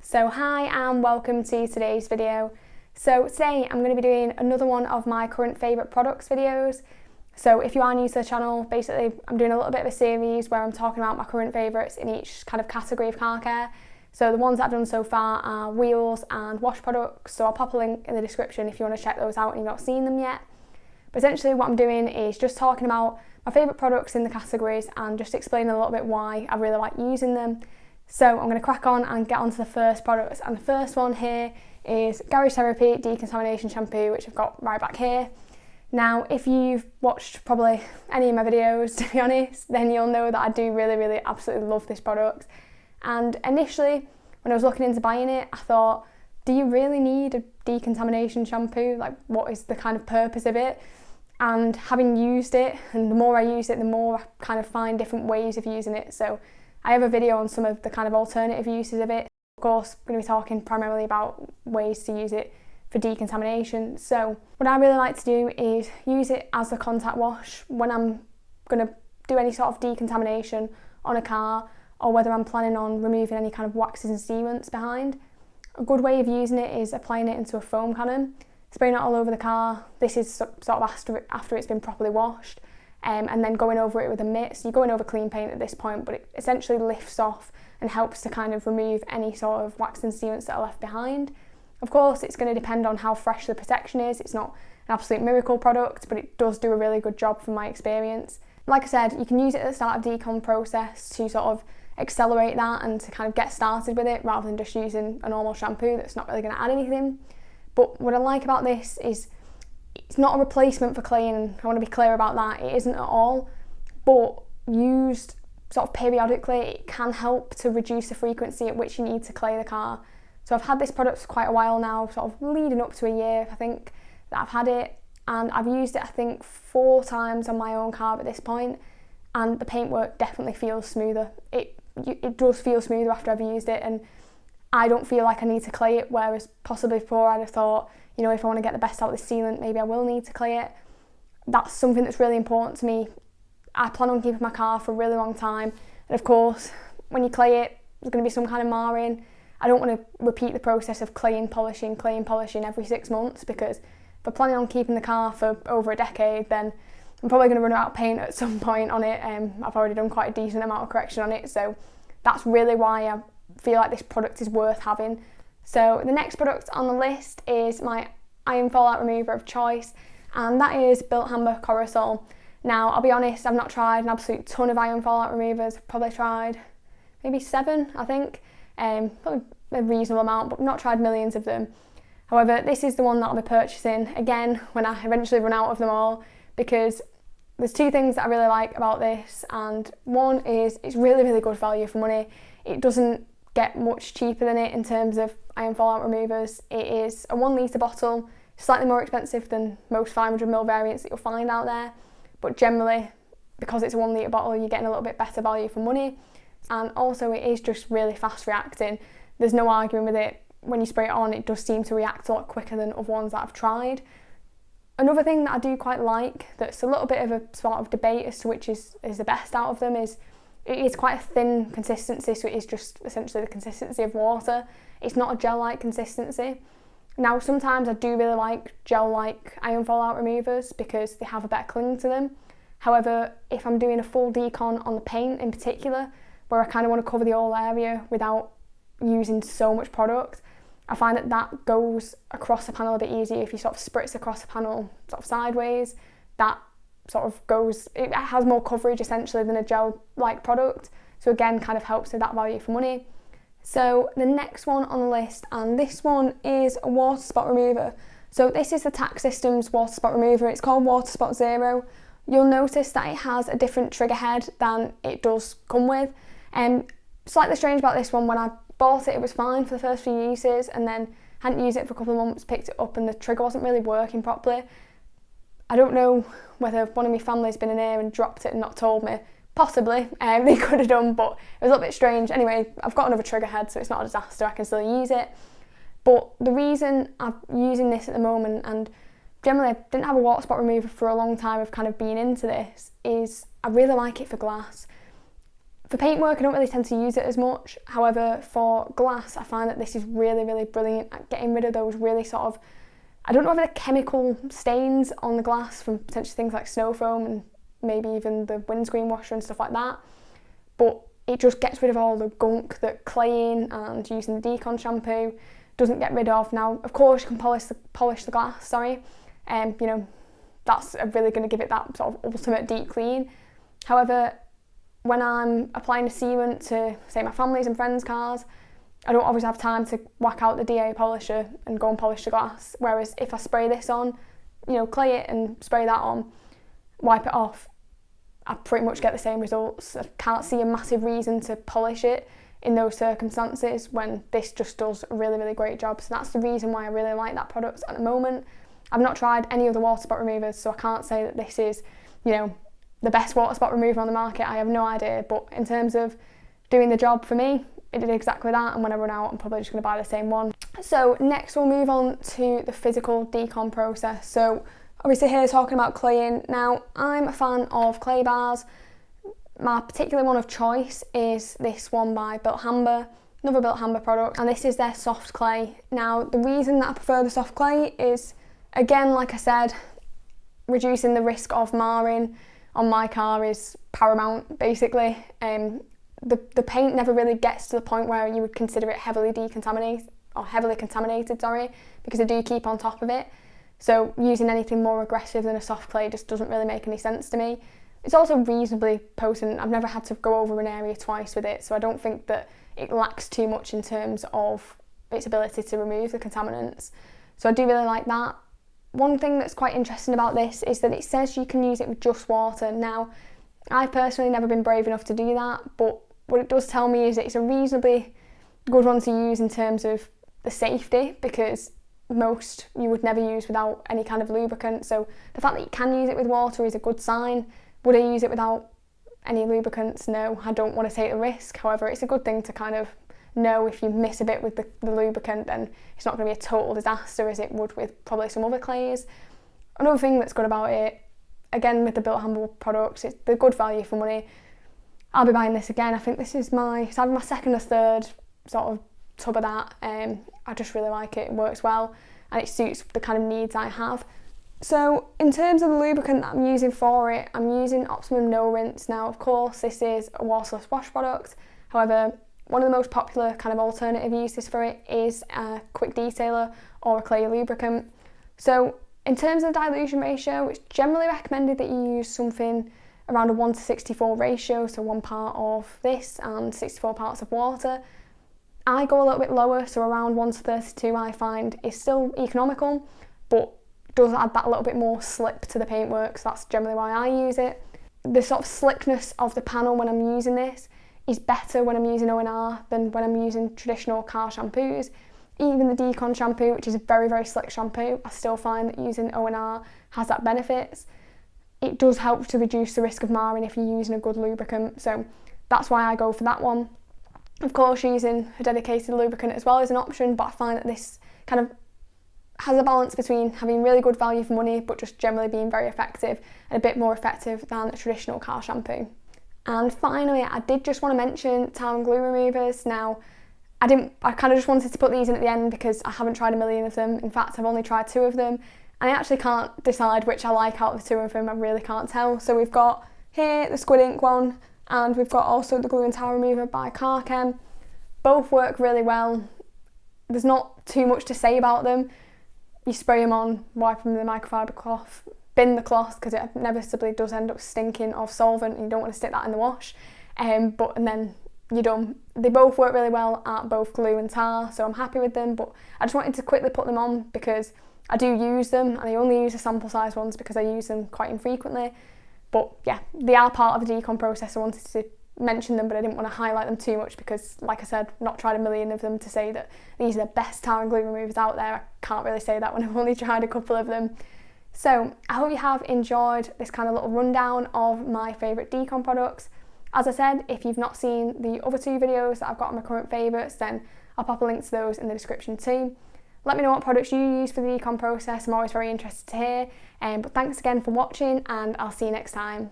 So hi and welcome to today's video. So today I'm going to be doing another one of my current favourite products videos. So if you are new to the channel, basically I'm doing a little bit of a series where I'm talking about my current favourites in each kind of category of car care. So the ones that I've done so far are wheels and wash products, so I'll pop a link in the description if you want to check those out and you've not seen them yet. But essentially what I'm doing is just talking about my favourite products in the categories and just explaining a little bit why I really like using them. So I'm going to crack on and get on to the first products, and the first one here is Garage Therapy Decontamination Shampoo, which I've got right back here. Now if you've watched probably any of my videos, to be honest, then you'll know that I do really absolutely love this product. And initially when I was looking into buying it, I thought, do you really need a decontamination shampoo? Like, what is the kind of purpose of it? And having used it, and the more I use it, the more I kind of find different ways of using it. So I have a video on some of the kind of alternative uses of it. Of course, I'm going to be talking primarily about ways to use it for decontamination. So what I really like to do is use it as a contact wash when I'm going to do any sort of decontamination on a car, or whether I'm planning on removing any kind of waxes and sealants behind. A good way of using it is applying it into a foam cannon, spraying it all over the car. This is sort of after it's been properly washed. And then going over it with a mitt. So you're going over clean paint at this point, but it essentially lifts off and helps to kind of remove any sort of wax and sealants that are left behind. Of course, it's going to depend on how fresh the protection is. It's not an absolute miracle product, but it does do a really good job from my experience. Like I said, you can use it at the start of the decon process to sort of accelerate that and to kind of get started with it, rather than just using a normal shampoo that's not really going to add anything. But what I like about this is it's not a replacement for cleaning. I want to be clear about that. It isn't at all. But used sort of periodically, it can help to reduce the frequency at which you need to clay the car. So I've had this product for quite a while now, sort of leading up to a year, I think, that I've had it. And I've used it, I think, 4 times on my own car at this point. And the paintwork definitely feels smoother. It does feel smoother after I've used it. And I don't feel like I need to clay it, whereas possibly before I'd have thought, you know, if I want to get the best out of the sealant, maybe I will need to clay it. That's something that's really important to me. I plan on keeping my car for a really long time. And of course, when you clay it, there's going to be some kind of marring. I don't want to repeat the process of claying, polishing every 6 months, because if I'm planning on keeping the car for over a decade, then I'm probably going to run out of paint at some point on it. I've already done quite a decent amount of correction on it, so that's really why I feel like this product is worth having. So the next product on the list is my iron fallout remover of choice, and that is Built Hammer Corosol. Now I'll be honest, I've not tried an absolute ton of iron fallout removers. I've probably tried maybe 7, I think, probably a reasonable amount, but not tried millions of them. However, this is the one that I'll be purchasing again when I eventually run out of them all, because there's 2 things that I really like about this, and one is it's really good value for money. It doesn't get much cheaper than it in terms of iron fallout removers. It is a 1 litre bottle, slightly more expensive than most 500ml variants that you'll find out there, but generally, because it's a 1 litre bottle, you're getting a little bit better value for money. And also it is just really fast reacting. There's no arguing with it. When you spray it on, it does seem to react a lot quicker than other ones that I've tried. Another thing that I do quite like, that's a little bit of a sort of debate as to which is the best out of them, is it is quite a thin consistency, so it is just essentially the consistency of water. It's not a gel-like consistency. Now sometimes I do really like gel-like iron fallout removers because they have a better cling to them. However, if I'm doing a full decon on the paint in particular, where I kind of want to cover the whole area without using so much product, I find that goes across the panel a bit easier. If you sort of spritz across the panel sort of sideways, that sort of goes, it has more coverage essentially than a gel-like product. So again, kind of helps with that value for money. So the next one on the list, and this one is a water spot remover. So this is the Tack Systems water spot remover. It's called Water Spot Zero. You'll notice that it has a different trigger head than it does come with. Slightly strange about this one, when I bought it, it was fine for the first few uses, and then hadn't used it for a couple of months, picked it up and the trigger wasn't really working properly. I don't know whether one of my family's been in here and dropped it and not told me. Possibly, they could have done, but it was a little bit strange. Anyway, I've got another trigger head, so it's not a disaster, I can still use it. But the reason I'm using this at the moment, and generally I didn't have a water spot remover for a long time of kind of being into this, is I really like it for glass. For paintwork, I don't really tend to use it as much. However, for glass, I find that this is really, really brilliant at getting rid of those really sort of, I don't know whether the chemical stains on the glass from potentially things like snow foam and maybe even the windscreen washer and stuff like that, but it just gets rid of all the gunk that claying and using the Decon shampoo doesn't get rid of. Now, of course, you can polish the glass, you know, that's really going to give it that sort of ultimate deep clean. However, when I'm applying a sealant to, say, my family's and friends' cars, I don't always have time to whack out the DA polisher and go and polish the glass. Whereas if I spray this on, you know, clay it and spray that on, wipe it off, I pretty much get the same results. I can't see a massive reason to polish it in those circumstances when this just does a really, really great job. So that's the reason why I really like that product at the moment. I've not tried any of the water spot removers, so I can't say that this is, you know, the best water spot remover on the market. I have no idea, but in terms of doing the job for me, it did exactly that, and when I run out, I'm probably just going to buy the same one. So next we'll move on to the physical decon process. So obviously here talking about claying. Now, I'm a fan of clay bars. My particular one of choice is this one by Built Hamber, another Built Hamber product, and this is their soft clay. Now, the reason that I prefer the soft clay is, again, like I said, reducing the risk of marring on my car is paramount, basically. The paint never really gets to the point where you would consider it heavily contaminated, because I do keep on top of it. So using anything more aggressive than a soft clay just doesn't really make any sense to me. It's also reasonably potent. I've never had to go over an area twice with it, so I don't think that it lacks too much in terms of its ability to remove the contaminants. So I do really like that. One thing that's quite interesting about this is that it says you can use it with just water. Now, I've personally never been brave enough to do that, but what it does tell me is that it's a reasonably good one to use in terms of the safety, because most you would never use without any kind of lubricant. So the fact that you can use it with water is a good sign. Would I use it without any lubricants? No, I don't want to take the risk. However, it's a good thing to kind of know if you miss a bit with the lubricant, then it's not going to be a total disaster as it would with probably some other clays. Another thing that's good about it, again with the Built Hamber products, it's the good value for money. I'll be buying this again. I think this is it's either my second or third sort of tub of that. I just really like it. It works well and it suits the kind of needs I have. So in terms of the lubricant that I'm using for it, I'm using Optimum No Rinse. Now, of course, this is a waterless wash product. However, one of the most popular kind of alternative uses for it is a quick detailer or a clay lubricant. So in terms of the dilution ratio, it's generally recommended that you use something around a 1:64 ratio, so 1 part of this and 64 parts of water. I go a little bit lower, so around 1:32 I find is still economical, but does add that little bit more slip to the paintwork, so that's generally why I use it. The sort of slickness of the panel when I'm using this is better when I'm using O&R than when I'm using traditional car shampoos. Even the Decon shampoo, which is a very, very slick shampoo, I still find that using O&R has that benefits. It does help to reduce the risk of marring if you're using a good lubricant, so that's why I go for that one. Of course, using a dedicated lubricant as well is an option, but I find that this kind of has a balance between having really good value for money but just generally being very effective and a bit more effective than a traditional car shampoo. And finally, I did just want to mention towel and glue removers. Now, I kind of just wanted to put these in at the end because I haven't tried a million of them. In fact, I've only tried 2 of them and I actually can't decide which I like out of the 2 of them. I really can't tell. So we've got here the Squid ink one, and we've got also the glue and towel remover by Carchem. Both work really well. There's not too much to say about them. You spray them on, wipe them with a microfiber cloth, bin the cloth because it inevitably does end up stinking of solvent and you don't want to stick that in the wash, and then you're done. They both work really well at both glue and tar, so I'm happy with them, but I just wanted to quickly put them on because I do use them and I only use the sample size ones because I use them quite infrequently. But yeah, they are part of the decon process. I wanted to mention them, but I didn't want to highlight them too much because, like I said, I've not tried a million of them to say that these are the best tar and glue removers out there. I can't really say that when I've only tried a couple of them. So I hope you have enjoyed this kind of little rundown of my favourite decon products. As I said, if you've not seen the other 2 videos that I've got on my current favourites, then I'll pop a link to those in the description too. Let me know what products you use for the decon process. I'm always very interested to hear. But thanks again for watching and I'll see you next time.